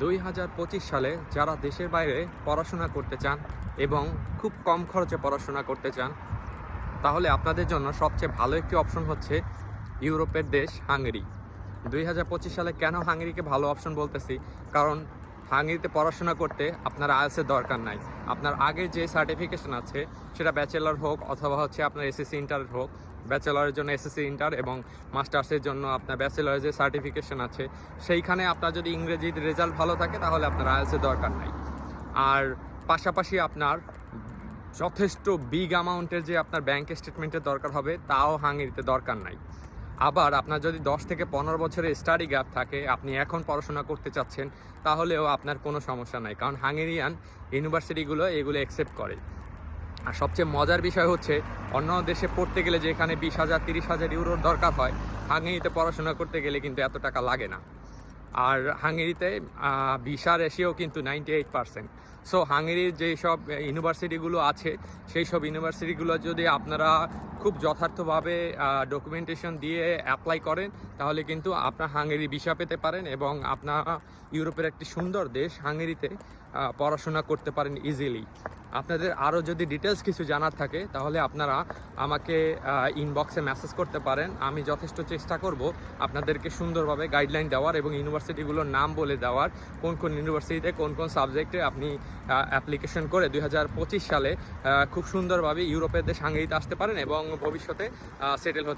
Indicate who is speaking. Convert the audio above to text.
Speaker 1: 2025 সালে যারা দেশের বাইরে পড়াশোনা করতে চান এবং খুব কম খরচে পড়াশোনা করতে চান, তাহলে আপনাদের জন্য সবচেয়ে ভালো একটি অপশন হচ্ছে ইউরোপের দেশ হাঙ্গেরি। 2025 সালে কেন হাঙ্গেরিকে ভালো অপশন বলতেছি? কারণ হাঙ্গেরিতে পড়াশোনা করতে আপনার আইএলটিএস দরকার নাই। আপনার আগের যে সার্টিফিকেশন আছে সেটা ব্যাচেলর হোক অথবা হচ্ছে আপনার এসএসসি ইন্টার হোক, ব্যাচেলরের জন্য এসএসসি ইন্টার এবং মাস্টার্সের জন্য আপনার ব্যাচেলরের যে সার্টিফিকেশন আছে সেইখানে আপনার যদি ইংরেজির রেজাল্ট ভালো থাকে তাহলে আপনার আইএলটিএসের দরকার নাই। আর পাশাপাশি আপনার যথেষ্ট বিগ অ্যামাউন্টের যে আপনার ব্যাংক স্টেটমেন্টের দরকার হবে তাও হাঙ্গেরিতে দরকার নাই। আবার আপনার যদি 10 থেকে 15 বছরের স্টাডি গ্যাপ থাকে, আপনি এখন পড়াশোনা করতে চাচ্ছেন, তাহলেও আপনার কোনো সমস্যা নাই, কারণ হাঙ্গেরিয়ান ইউনিভার্সিটিগুলো এগুলো অ্যাকসেপ্ট করে। আর সবচেয়ে মজার বিষয় হচ্ছে অন্য দেশে পড়তে গেলে যেখানে 20,000 30,000 ইউরোর দরকার হয়, হাঙ্গেরিতে পড়াশোনা করতে গেলে কিন্তু এত টাকা লাগে না। আর হাঙ্গেরিতে ভিসা রেশিও কিন্তু 98%। সো হাঙ্গেরির যেসব ইউনিভার্সিটিগুলো আছে সেই সব ইউনিভার্সিটিগুলো যদি আপনারা খুব যথার্থভাবে ডকুমেন্টেশন দিয়ে অ্যাপ্লাই করেন, তাহলে কিন্তু আপনার হাঙ্গেরি ভিসা পেতে পারেন এবং আপনারা ইউরোপের একটি সুন্দর দেশ হাঙ্গেরিতে পড়াশোনা করতে পারেন ইজিলি। আপনাদের আরও যদি ডিটেলস কিছু জানার থাকে তাহলে আপনারা আমাকে ইনবক্সে মেসেজ করতে পারেন। আমি যথেষ্ট চেষ্টা করব আপনাদেরকে সুন্দরভাবে গাইডলাইন দেওয়ার এবং ইউনিভার্সিটিগুলোর নাম বলে দেওয়ার, কোন কোন ইউনিভার্সিটিতে কোন কোন সাবজেক্টে আপনি অ্যাপ্লিকেশন করে 2025 সালে খুব সুন্দরভাবে ইউরোপের দেশ হাঙ্গেরিতে আসতে পারেন এবং ভবিষ্যতে সেটেল হতে